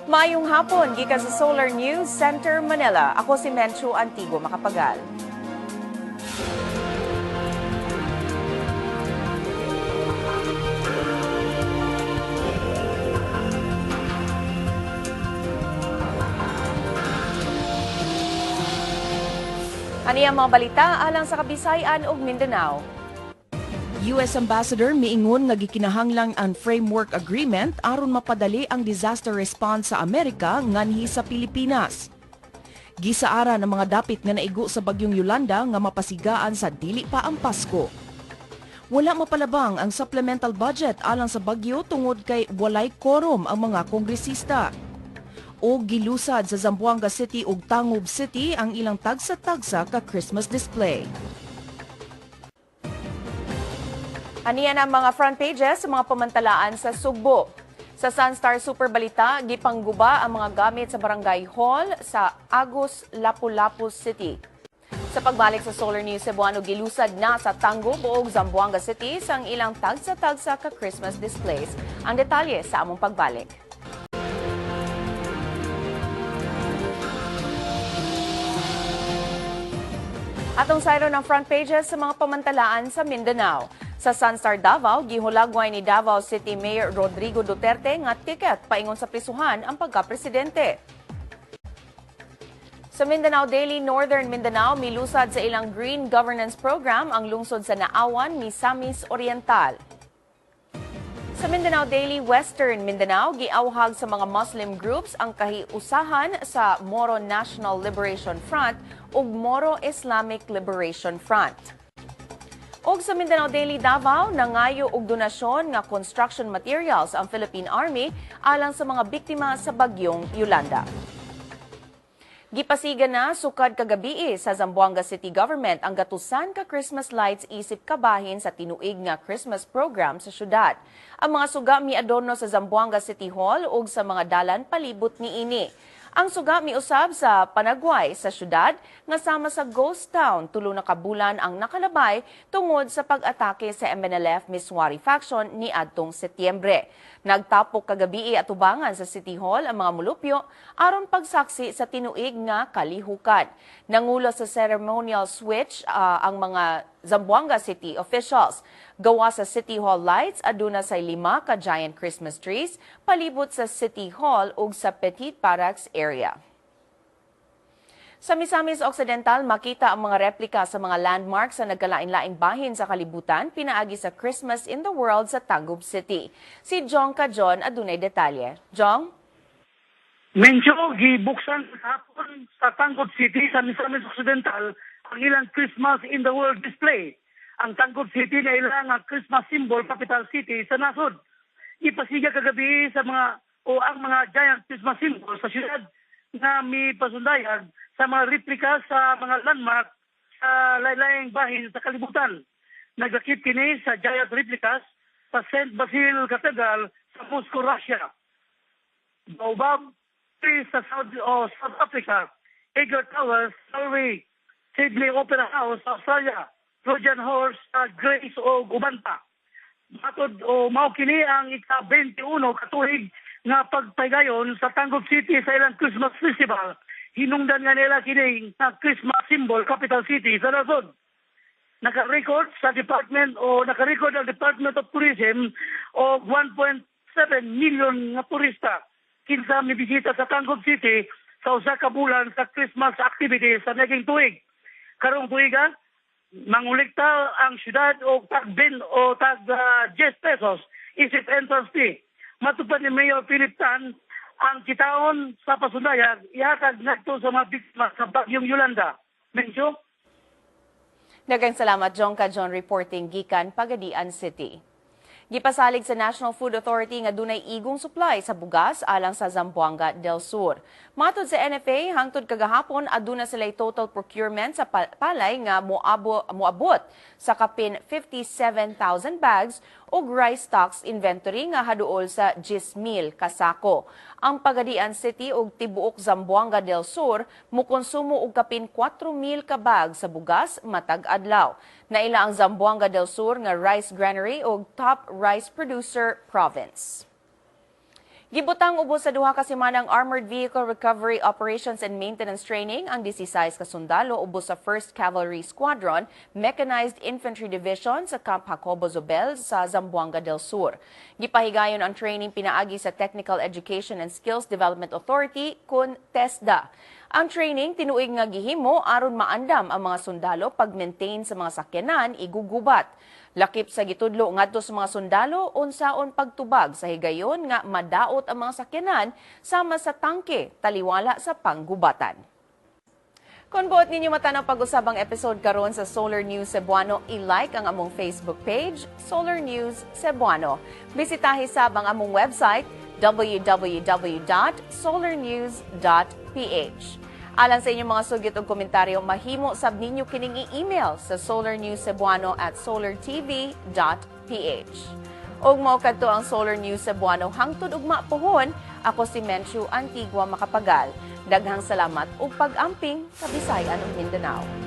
Maayong hapon, gikan sa Solar News Center, Manila. Ako si Menchu Antigo Makapagal. Ani ang mga balita alang sa Kabisayan ug Mindanao. U.S. Ambassador miingon nga gikinahanglang ang framework agreement aron mapadali ang disaster response sa Amerika nganhi sa Pilipinas. Gisaara ng mga dapit nga naigo sa bagyong Yolanda nga mapasigaan sa dili pa ang Pasko. Wala mapalabang ang supplemental budget alang sa bagyo tungod kay walay quorum ang mga kongresista. O gilusad sa Zamboanga City ug Tangub City ang ilang tagsa-tagsa ka Christmas display. Aniyan ang mga front pages sa mga pamantalaan sa Sugbo. Sa Sunstar Super Balita, gipangguba ang mga gamit sa Barangay Hall sa Agus, Lapu-Lapu City. Sa pagbalik sa Solar News Cebuano, gilusad na sa Tangub ug Zamboanga City sang ilang tagsa-tagsa ka Christmas displays. Ang detalye sa among pagbalik. Atong sayro ng front pages sa mga pamantalaan sa Mindanao. Sa Sunstar Davao, gihulagway ni Davao City Mayor Rodrigo Duterte nga tiket paingon sa prisuhan ang pagka-presidente. Sa Mindanao Daily, Northern Mindanao, milusad sa ilang Green Governance Program ang lungsod sa Naawan, Misamis Oriental. Sa Mindanao Daily, Western Mindanao, giawhag sa mga Muslim groups ang kahiusahan sa Moro National Liberation Front ug Moro Islamic Liberation Front. Og sa Mindanao Daily Davao, nangayo og donasyon nga construction materials ang Philippine Army alang sa mga biktima sa bagyong Yolanda. Gipasigan na sukad kagabi sa Zamboanga City Government ang gatusan ka Christmas lights isip kabahin sa tinuig nga Christmas program sa syudad. Ang mga suga miadorno sa Zamboanga City Hall ug sa mga dalan palibot niini. Ang suga miusab sa panagway sa syudad nga sama sa Ghost Town tulo na kabulan ang nakalabay tungod sa pag-atake sa MNLF Miswari faction ni adtong Setyembre. Nagtapok kagabi atubangan sa City Hall ang mga mulupyo aron pagsaksi sa tinuig nga kalihukan. Nangulo sa ceremonial switch ang mga Zamboanga City officials. Gawa sa City Hall lights, aduna say 5 ka giant Christmas trees, palibot sa City Hall ug sa Petit Parax area. Sa Misamis Occidental, makita ang mga replika sa mga landmarks sa nagkalain-laing bahin sa kalibutan, pinaagi sa Christmas in the World sa Tangub City. Si Jong Kajon adunay detalye. Jong? Mencho, gibuksan hapon sa Tangub City sa Misamis Occidental ang ilang Christmas in the World display. Ang Tangub City na ilang Christmas symbol, capital city sa nasod. Ipasiga kagabi sa ang mga giant Christmas symbol sa siyudad na may pasundayag sa mga replika sa mga landmark sa laylayang bahin sa kalibutan. Nagdakip kini sa giant replicas sa St. Basil Cathedral sa Moscow, Russia. Baobab Tree sa South Africa, Eagle Towers, Norway, Sydney Opera House sa Australia, Trojan Horse sa Grace o uban pa. Matod o mao kini ang ika-21 katuig nga pagpaygayon sa Tangub City sa ilang Christmas Festival. Hinungdan nga nila kini nga Christmas symbol capital city sa nasod. Naka-record ang Department of Tourism o 1.7 million nga turista kinsa mibisita sa Tangub City sa usa ka bulan sa Christmas activities sa naging tuig. Karong tuiga, mangulikta ang syudad o tag-10 pesos isip entrance fee. Matupad ni Mayor Philip Tan, ang kitaon sa pasundayag ihatag ngadto sa mga biktima sa bagyong Yolanda. Mencho? Daghang salamat, Jong Kajon, reporting gikan Pagadian City. Gipasalig sa National Food Authority nga dunay igong supply sa bugas alang sa Zamboanga del Sur. Matod sa NFA, hangtod kagahapon aduna sila'y total procurement sa palay nga moabot sa kapin 57,000 bags ug rice stocks inventory nga haduol sa 10,000 kasako. Ang Pagadian City ug tibuok Zamboanga del Sur mokonsumo og kapin 4,000 ka bag sa bugas matag adlaw. Naila ang Zamboanga del Sur nga rice granary ug top rice producer province. Gibutang ubos sa duha ka semanang Armored Vehicle Recovery Operations and Maintenance Training ang 16 ka sundalo ubos sa 1st Cavalry Squadron Mechanized Infantry Division sa Camp Jacobo Zobel sa Zamboanga del Sur. Gipahigayon ang training pinaagi sa Technical Education and Skills Development Authority kun TESDA. Ang training tinuig nga gihimo aron maandam ang mga sundalo pag-maintain sa mga sakyanan igugubat. Lakip sa gitudlo ngadto sa mga sundalo unsaon pagtubag sa higayon nga madaot ang mga sakyanan sama sa tangke taliwala sa panggubatan. Kung buot ninyo matanang pag-usabang episode karon sa Solar News Cebuano, i-like ang among Facebook page, Solar News Cebuano. Bisitahi sabang among website, www.solarnews.ph. Alang sa inyong mga sugit o komentaryo, mahimo sab ninyo kining i-email sa solarnewscebuano@solartv.ph. Og mao kadto ang Solar News Cebuano hangtod ugma pohon, ako si Menchu Antigua Macapagal. Daghang salamat ug pag-amping sa Bisayan ug Mindanao.